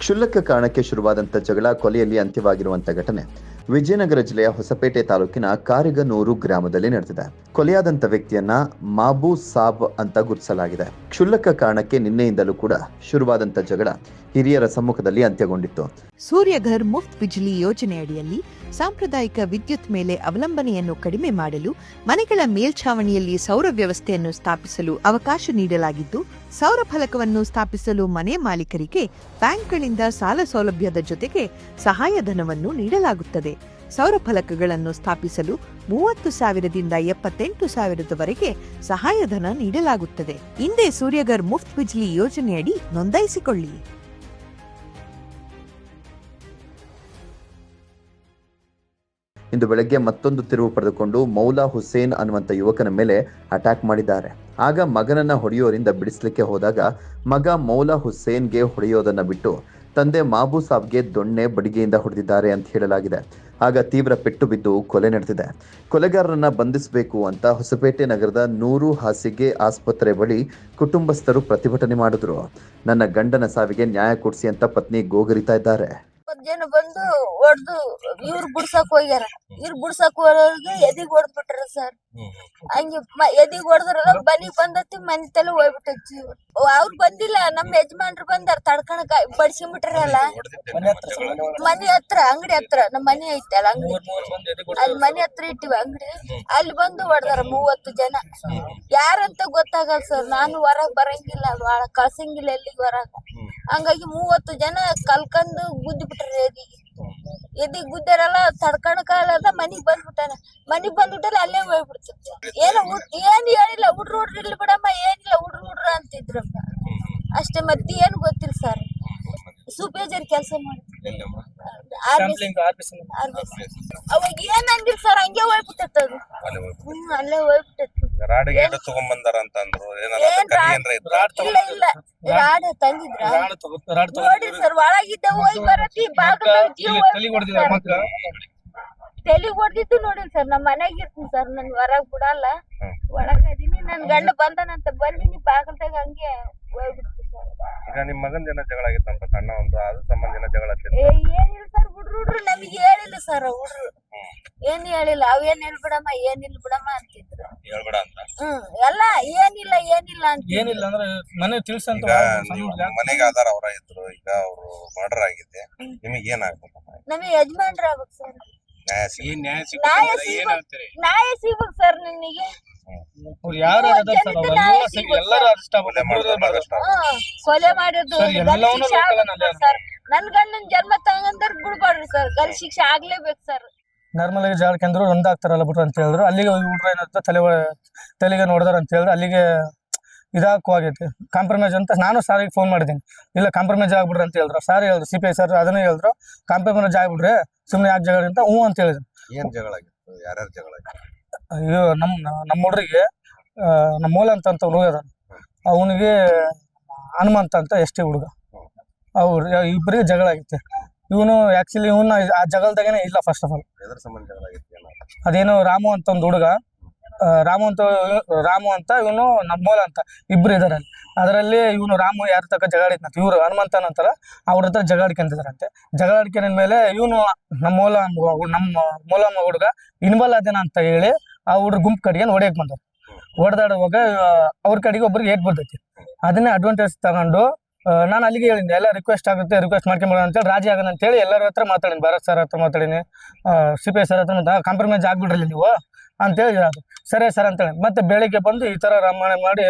ಕ್ಷುಲ್ಲಕ ಕಾರಣಕ್ಕೆ ಶುರುವಾದಂಥ ಜಗಳ ಕೊಲೆಯಲ್ಲಿ ಅಂತ್ಯವಾಗಿರುವಂಥ ಘಟನೆ ವಿಜಯನಗರ ಜಿಲ್ಲೆಯ ಹೊಸಪೇಟೆ ತಾಲೂಕಿನ ಕಾರಿಗನೂರು ಗ್ರಾಮದಲ್ಲಿ ನಡೆದಿದೆ. ಕೊಲೆಯಾದಂಥ ವ್ಯಕ್ತಿಯನ್ನ ಮಾಬೂ ಸಾಬ್ ಅಂತ ಗುರುತಿಸಲಾಗಿದೆ. ಕ್ಷುಲ್ಲಕ ಕಾರಣಕ್ಕೆ ನಿನ್ನೆಯಿಂದಲೂ ಕೂಡ ಶುರುವಾದಂಥ ಜಗಳ ಹಿರಿಯರ ಸಮ್ಮುಖದಲ್ಲಿ ಅಂತ್ಯಗೊಂಡಿತ್ತು. ಸೂರ್ಯಘರ್ ಮುಫ್ತ್ ಬಿಜ್ಲಿ ಯೋಜನೆಯಡಿಯಲ್ಲಿ ಸಾಂಪ್ರದಾಯಿಕ ವಿದ್ಯುತ್ ಮೇಲೆ ಅವಲಂಬನೆಯನ್ನು ಕಡಿಮೆ ಮಾಡಲು ಮನೆಗಳ ಮೇಲ್ಛಾವಣಿಯಲ್ಲಿ ಸೌರ ವ್ಯವಸ್ಥೆಯನ್ನು ಸ್ಥಾಪಿಸಲು ಅವಕಾಶ ನೀಡಲಾಗಿದ್ದು, ಸೌರ ಫಲಕವನ್ನು ಸ್ಥಾಪಿಸಲು ಮನೆ ಮಾಲೀಕರಿಗೆ ಬ್ಯಾಂಕ್ಗಳಿಂದ ಸಾಲ ಸೌಲಭ್ಯದ ಜೊತೆಗೆ ಸಹಾಯಧನವನ್ನು ನೀಡಲಾಗುತ್ತದೆ. ಸೌರ ಫಲಕಗಳನ್ನು ಸ್ಥಾಪಿಸಲು 30,000ದಿಂದ 78,000ವರೆಗೆ ಸಹಾಯಧನ ನೀಡಲಾಗುತ್ತದೆ. ಹಿಂದೆ ಸೂರ್ಯಘರ್ ಮುಫ್ತ್ ಬಿಜ್ಲಿ ಯೋಜನೆಯಡಿ ನೋಂದಾಯಿಸಿಕೊಳ್ಳಿ. ಇಂದು ಬೆಳಗ್ಗೆ ಮತ್ತೊಂದು ತಿರುವು ಪಡೆದುಕೊಂಡು ಮೌಲಾ ಹುಸೇನ್ ಅನ್ನುವಂಥ ಯುವಕನ ಮೇಲೆ ಅಟ್ಯಾಕ್ ಮಾಡಿದ್ದಾರೆ. ಆಗ ಮಗನನ್ನ ಹೊಡೆಯೋರಿಂದ ಬಿಡಿಸ್ಲಿಕ್ಕೆ ಹೋದಾಗ ಮಗ ಮೌಲಾ ಹುಸೇನ್ಗೆ ಹೊಡೆಯೋದನ್ನ ಬಿಟ್ಟು ತಂದೆ ಮಾಬೂ ಸಾಬ್ಗೆ ದೊಣ್ಣೆ ಬಡಿಗೆಯಿಂದ ಹೊಡೆದಿದ್ದಾರೆ ಅಂತ ಹೇಳಲಾಗಿದೆ. ಆಗ ತೀವ್ರ ಪೆಟ್ಟು ಬಿದ್ದು ಕೊಲೆ ನಡೆದಿದೆ. ಕೊಲೆಗಾರರನ್ನ ಬಂಧಿಸಬೇಕು ಅಂತ ಹೊಸಪೇಟೆ ನಗರದ ನೂರು ಹಾಸಿಗೆ ಆಸ್ಪತ್ರೆ ಬಳಿ ಕುಟುಂಬಸ್ಥರು ಪ್ರತಿಭಟನೆ ಮಾಡಿದ್ರು. ನನ್ನ ಗಂಡನ ಸಾವಿಗೆ ನ್ಯಾಯ ಕೊಡಿಸಿ ಅಂತ ಪತ್ನಿ ಗೋಗರಿತಾ ಇದ್ದಾರೆ. ಜನ ಬಂದು ಹೊಡೆದು ಇವ್ರು ಬಿಡ್ಸಕ್ ಹೋಗ್ಯಾರ. ಇವ್ರು ಬಿಡ್ಸಕ್ ಹೋಗೋರ್ಗೆ ಎದಿಗ್ ಹೊಡೆದ್ಬಿಟ್ರ ಸರ್. ಹಂಗೆ ಎದಿಗ್ ಹೊಡೆದ್ರಲ್ಲ ಬನಿ ಬಂದತಿ ಮನೆ ತಲೆ ಹೋಗ್ಬಿಟ್ಟೈತಿ. ಅವ್ರು ಬಂದಿಲ್ಲ, ನಮ್ ಯಜಮಾನ್ರು ಬಂದಾರ ತಡ್ಕಣಕ್ ಬಡ್ಸಿಬಿಟ್ರಲ್ಲ. ಮನಿ ಹತ್ರ ಅಂಗಡಿ ಹತ್ರ ನಮ್ ಮನಿ ಐತಲ್ಲ ಅಂಗಡಿ, ಅಲ್ಲಿ ಮನಿ ಹತ್ರ ಇಟ್ಟಿವಿ ಅಂಗಡಿ. ಅಲ್ಲಿ ಬಂದು ಹೊಡೆದಾರ 30 ಜನ. ಯಾರಂತ ಗೊತ್ತಾಗಲ್ಲ ಸರ್. ನಾನು ಹೊರಗ್ ಬರಂಗಿಲ್ಲ, ಕಳ್ಸಂಗಿಲ್ಲ ಎಲ್ಲಿಗೆ ಹೊರಗ. ಹಂಗಾಗಿ 30 ಜನ ಕಲ್ಕಂದು ಗುದ್ದಿ ಬಿಟ್ರಿ ಎದಿಗ್ ಗುದ್ದಾರಲ್ಲ. ತಡ್ಕಣಕಾಲದ ಮನಿಗ್ ಬಂದ್ಬಿಟ್ಟಾನ. ಮನಿಗ್ ಬಂದ್ಬಿಟ್ಟಲ್ಲ ಅಲ್ಲೇ ಹೋಗ್ಬಿಡ್ತಿತ್ತು. ಏನ್ ಹೇಳಿಲ್ಲ, ಹುಡ್ರು ಇಲ್ಲಿ ಬಿಡಮ್ಮ, ಏನಿಲ್ಲ ಹುಡ್ರು ಅಂತಿದ್ರಮ್ಮ ಅಷ್ಟೇ. ಮತ್ತೆ ಏನು ಗೊತ್ತಿಲ್ಲ ಸರ್. ಸೂಪರ್ವೈಸರ್ ಕೆಲಸ ಮಾಡ್ತಿದ್ದೆ. ಅವಾಗ ಏನ್ ಅಂದಿಲ್ಲ ಸರ್, ಹಂಗೆ ಹೋಗ್ಬಿಟ್ಟೈತ ಅದು. ಅಲ್ಲೇ ಹೋಗ್ಬಿಟ್ಟೈತಿ. ಇಲ್ಲ ರಾಡ್ ತಂದಿದ್ರ ನೋಡಿ ಸರ್. ಒಳಗಿದ್ದ ಹೋಗಿ ಬರತಿ ತಲೆ ಹೊಡೆದಿದ್ದು ನೋಡಿಲ್ ಸರ್. ನಮ್ ಮನೆಗ್ ಇರ್ತೀನಿ ಸರ್, ನನ್ ಹೊರಗ್ ಬಿಡಲ್ಲ. ಒಳಗದೀನಿ, ನನ್ ಗಂಡ ಬಂದನಂತ ಬಂದಿನಿ ಬಾಗಲ್ದಾಗ ಹಂಗೆ ಹೋಗ್ಬಿಡ್ತೀನಿ ಸರ್. ಈಗ ನಿಮ್ ಮಗನ್ ಜನ ಜಗಳ ಆಗಿತ್ತಂತ ಸಣ್ಣ ಒಂದು ಅದು ಸಂಬಂಧ ಜನ ಜಗಳ ಏನಿಲ್ಲ ಸರ್. ಹುಡ್ರು ನಮಗೆ ಹೇಳಿಲ್ಲ ಸರ್. ಹುಡ್ರು ಏನ್ ಹೇಳಿಲ್ಲ. ಅವೇನ್ ಹೇಳ್ಬಿಡಮ್ಮ ಏನಿಲ್ಲ ಬಿಡಮ್ಮ ಅಂತಿದ್ರು. ಹೇಳ್ಬೇಡ ಅಂತ ಎಲ್ಲ ಏನಿಲ್ಲ ಅಂತ ಏನಿಲ್ಲ ಅಂದ್ರೆ ಮನೆ ತಿಳ್ಸಂತ ಮನೆಗೆ ಆಧಾರ ಅವರ ಇದ್ರು. ಈಗ ಅವರು ಮರ್ಡರ್ ಆಗಿದೆ. ನಿಮಗೆ ಏನಾಗ್ಬೇಕು? ನಮಗೆ ಯಜಮಾನ್ರ ಆಗ್ಬೇಕು ಸರ್. ನ್ಯಾಯ ಸಿಗ್ಬೇಕು ಸರ್. ನಿನಗೆ ಕೊಲೆ ಮಾಡಿದ್ದು ಸರ್. ನನ್ ಗಂಡನ್ ಜನ್ಮ ತಗಂದ್ರ ಬಿಡ್ಬಾರ್ರಿ ಸರ್. ಗಲ್ ಶಿಕ್ಷೆ ಆಗ್ಲೇಬೇಕು ಸರ್. ನಾರ್ಮಲ್ ಆಗಿ ಜಾಳ್ಕಂದ್ರು ಒಂದಾಗ್ತಾರಲ್ಲ ಬಿಟ್ರು ಅಂತ ಹೇಳಿದ್ರು. ಅಲ್ಲಿಗೆ ಹುಡ್ರ ಏನಂತ ತಲೆಗೆ ನೋಡಿದಾರ ಅಂತ ಹೇಳಿದ್ರು. ಅಲ್ಲಿಗೆ ಇದಾಕು ಆಗೈತಿ. ಕಾಂಪ್ರಮೈಸ್ ಅಂತ ನಾನು ಸಾರಿಗೆ ಫೋನ್ ಮಾಡಿದ್ದೀನಿ. ಇಲ್ಲ ಕಾಂಪ್ರಮೈಸ್ ಆಗ್ಬಿಡ್ರಿ ಅಂತ ಹೇಳಿದ್ರು. ಸಾರಿ ಹೇಳಿದ್ರು, CPI ಸರ್ ಅದನ್ನೇ ಹೇಳಿದ್ರು. ಕಾಂಪ್ರಮೈಸ್ ಆಗ್ಬಿಡ್ರಿ, ಸುಮ್ನೆ ಯಾಕೆ ಜಗಳ ಅಂತ ಅಂತ ಹೇಳಿದ್ರು. ಏನ್ ಜಗಳ ಆಗಿತ್ತು? ಯಾರ್ಯಾರು ಜಗಳ ಆಗಿತ್ತು? ಅಯ್ಯೋ ನಮ್ಮ ಹುಡ್ರಿಗೆ ನಮ್ಮ ಮೂಲ ಅಂತ ಹುಡುಗ ಅದ. ಅವನಿಗೆ ಹನುಮಂತ ಅಂತ ಎಷ್ಟೇ ಹುಡುಗ. ಅವ್ರು ಇಬ್ಬರಿಗೆ ಜಗಳ ಆಗಿತ್ತೆ. ಇವನು ಆಕ್ಚುಲಿ ಇವನ್ನ ಆ ಜಗಳದಾಗೇನೆ ಇಲ್ಲ. ಫಸ್ಟ್ ಆಫ್ ಆಲ್ ಅದೇನೋ ರಾಮು ಅಂತ ಒಂದು ಹುಡುಗ, ರಾಮು ಅಂತ ಇವನು ನಮ್ಮ ಮೂಲ ಅಂತ ಇಬ್ರು ಇದಾರೆ. ಅದರಲ್ಲಿ ಇವನು ರಾಮು ಯಾರ ತಕ್ಕ ಜಗಾಡಿದ್ನಂತ. ಇವ್ರು ಹನುಮಂತನ ಅಂತಾರ, ಅವ್ರ ಹತ್ರ ಜಗಾಡ್ಕೊಂತಿದಾರಂತೆ. ಜಗಾಡ್ಕೊಂಡ ಮೇಲೆ ಇವನು ನಮ್ಮ ಮೂಲ ಹುಡುಗ ಇನ್ವಾಲ್ವ್ ಅದೇನ ಅಂತ ಹೇಳಿ ಆ ಹುಡ್ರ ಗುಂಪು ಕಡೆಗೆ ಹೊಡೆಯಕ್ ಬಂದವ್ರು. ಹೊಡೆದಾಡುವಾಗ ಅವ್ರ ಕಡೆಗೆ ಒಬ್ರಿಗೆ ಏಟ್ ಬರ್ತೈತಿ. ಅದನ್ನೇ ಅಡ್ವಾಂಟೇಜ್ ತಗೊಂಡು ನಾನು ಅಲ್ಲಿಗೆ ಹೇಳಿದ್ದೆ, ಎಲ್ಲ ರಿಕ್ವೆಸ್ಟ್ ಮಾಡ್ಕೊಂಬೋಣ ಅಂತೇಳಿ ರಾಜಿ ಆಗೋಣ ಅಂತೇಳಿ ಎಲ್ಲರ ಹತ್ರ ಮಾತಾಡೀನಿ. ಭರತ್ ಸರ್ ಹತ್ರ ಮಾತಾಡೀನಿ, CPI ಸರ್ ಹತ್ರ ಕಾಂಪ್ರಮೈಸ್ ಆಗ್ಬಿಡ್ರಲ್ಲ ನೀವು ಅಂತೇಳಿ ಹೇಳೋದು. ಸರಿ ಸರ್ ಅಂತೇಳಿ ಮತ್ತೆ ಬೆಳಿಗ್ಗೆ ಬಂದು ಈ ಥರ ರಾಮಾಯಣ ಮಾಡಿ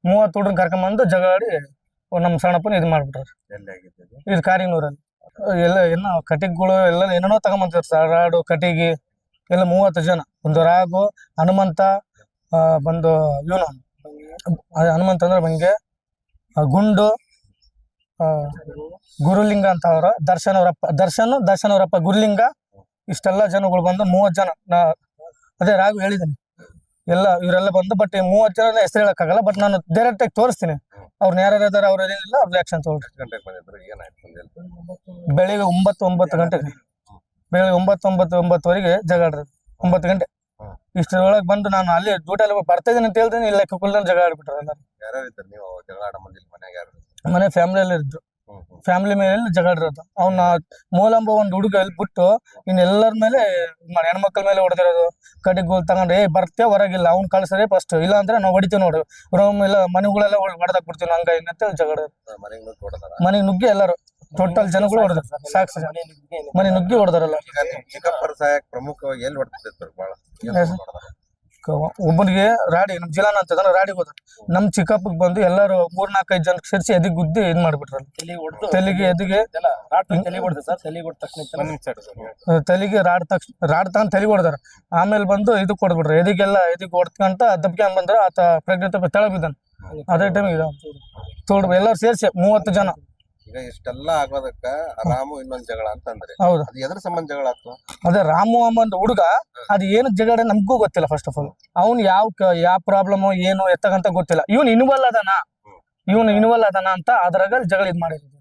30 ಹುಡ್ರನ್ನ ಕರ್ಕೊಂಬಂದು ಜಗಾಡಿ ನಮ್ಮ ಸಣ್ಣಪ್ಪನ ಇದು ಮಾಡ್ಬಿಟ್ರು. ಇದು ಕಾರಿಗನೂರಲ್ಲಿ ಎಲ್ಲ ಏನೋ ಕಟಿಗಳು ಎಲ್ಲ ಏನೇನೋ ತಗೊಂಬಂತಾರೆ ಸರ್. ರಾಡು ಕಟಿಗಿ ಎಲ್ಲ 30 ಜನ. ಒಂದು ರಾಗು, ಹನುಮಂತ ಬಂದು ಇವನು ಹನುಮಂತ ಅಂದ್ರೆ ಬಂಗೆ ಗುಂಡು, ಗುರುಲಿಂಗ ಅಂತ ಅವ್ರ ದರ್ಶನ್ ಅವರಪ್ಪ ಗುರುಲಿಂಗ. ಇಷ್ಟೆಲ್ಲ ಜನಗಳು ಬಂದು 30 ಜನ. ಅದೇ ರಾಗು ಹೇಳಿದ್ದೀನಿ ಎಲ್ಲ ಇವರೆಲ್ಲ ಬಂದು. ಬಟ್ 30 ಜನ ಹೆಸರು ಹೇಳಕ್ಕಾಗಲ್ಲ. ಬಟ್ ನಾನು ಡೈರೆಕ್ಟ್ ಆಗಿ ತೋರಿಸ್ತೀನಿ ಅವ್ರನ್ನ ಯಾರ್ಯಾರು ಇದಾರೆ, ಅವ್ರ ಏನಿಲ್ಲ ಅವ್ರ ರಿಯಾಕ್ಷನ್ ತಗೊಳ್ರಿ. ಬೆಳಿಗ್ಗೆ 9 ಗಂಟೆಗೆ, ಬೆಳಿಗ್ಗೆ 9:09ವರೆಗೆ ಜಗಾಡ್ರಿ. 9 ಗಂಟೆ ಇಷ್ಟರೊಳಗೆ ಬಂದು ನಾನು ಅಲ್ಲಿ ಡ್ಯೂಟಿಯಲ್ಲಿ ಬರ್ತಾ ಇದ್ದೀನಿ ಅಂತ ಹೇಳ್ತೀನಿ. ಇಲ್ಲ ಕುಕ್ಕಲ್ನ ಜಗಳ ಆಡ್ಬಿಟ್ರೆ ಎಲ್ಲರೂ. ಯಾರ್ಯಾರು ಇದ್ದಾರೆ ನೀವು ಜಗಳ ಆಡೋ ಮಂದಿ ಮನೆಗೆ? ಮನೆ ಫ್ಯಾಮಿಲಿಯಲ್ಲಿ ಇದ್ರು. ಫ್ಯಾಮಿಲಿ ಮೇಲೆ ಜಗಳ ಇರೋದು. ಅವನ ಮೂಲಂಬ ಒಂದು ಹುಡುಗ ಇಲ್ಲಿ ಬಿಟ್ಟು ಇನ್ ಎಲ್ಲರ ಮೇಲೆ ಹೆಣ್ಮಕ್ಳ ಮೇಲೆ ಹೊಡೆದಿರೋದು. ಕಡೆಗೆ ಗೋಲ್ ತಗೊಂಡು ಬರ್ತೇ ಹೊರಗಿಲ್ಲ ಅವ್ನ್ ಕಳ್ಸರೇ ಫಸ್ಟ್, ಇಲ್ಲ ಅಂದ್ರೆ ನಾವು ಹೊಡಿತೀವಿ ನೋಡು ರೂಮ್ ಎಲ್ಲ ಮನೆಗಳೆಲ್ಲ ಹೊಡೆದಾಕ್ ಬಿಡ್ತೀವಿ ಹಂಗ ಹಿಂಗಂತ ಜಗಳ. ಮನೆಗೆ ನುಗ್ಗಿ ಎಲ್ಲರೂ ಟೋಟಲ್ ಜನಗಳು ಹೊಡೆದ್ರು, ಸಾಕ್ಷಿ ಮನೆ ನುಗ್ಗಿ ಹೊಡೆದಾರಲ್ಲ. ಚಿಕ್ಕಪ್ಪರ ಸಹಾಯಕ್ ಪ್ರಮುಖವಾಗಿ ಎಲ್ಲಿ ಹೊಡ್ತಿರ್ತಾರೆ ಬಾಳ ಒಬ್ಬನಿಗೆ ರಾಡಿ ನಮ್ ಜಿಲಾನ ಅಂತದ ರಾಡಿಗೆ ಹೋದ. ನಮ್ ಚಿಕ್ಕಪ್ಪಗ್ ಬಂದು ಎಲ್ಲಾರು 3-4 ಜನಕ್ಕೆ ಸೇರಿಸಿ ಎದಿಗ್ ಗುದ್ದಿ ಇದ್ ಮಾಡ್ಬಿಟ್ರಲ್ಲ. ತಲೆಗೆ ಎದಿಗೆ ತಲೆಗೆ ರಾಡ್ ತಗೊಂಡ್ ತಲೆಗೆ ಹೊಡೆದಾರ. ಆಮೇಲೆ ಬಂದು ಇದಕ್ ಹೊಡ್ಬಿಟ್ರ ಎದಿಗೆಲ್ಲ ಎದಿಗ್ ಹೊಡ್ಕಂತ ದಬ್ಕ್ಯಾಂಡ್ ಬಂದ್ರ ಆತ ಪ್ರೆಗ್ನೆಂಟ್ ತೆಳಗ್ ಬಿದ್ದಾನ. ಅದೇ ಟೈಮ್ ತೋಡ್ ಎಲ್ಲಾರು ಸೇರಿಸಿ 30 ಜನ. ಈಗ ಇಷ್ಟೆಲ್ಲ ಆಗೋದಕ್ಕ ರಾಮು ಇನ್ನೊಂದ್ ಜಗಳ ಅಂತಂದ್ರೆ ಹೌದಾ, ಅದು ಎದ್ರ ಸಂಬಂಧ ಜಗಳ ಆಯ್ತು? ಅದೇ ರಾಮು ಅಂಬ ಹುಡುಗ ಅದ್ ಏನು ಜಗಳ ನಮ್ಗೂ ಗೊತ್ತಿಲ್ಲ. ಫಸ್ಟ್ ಆಫ್ ಆಲ್ ಅವ್ನು ಯಾವ ಪ್ರಾಬ್ಲಮ್ ಏನು ಎತ್ತಗಂತ ಗೊತ್ತಿಲ್ಲ. ಇವನ್ ಇನ್ವಾಲ್ವ್ ಅದಾನ ಅಂತ ಅದ್ರಾಗ ಜಗಳ ಇದ್ ಮಾಡಿರೋದು.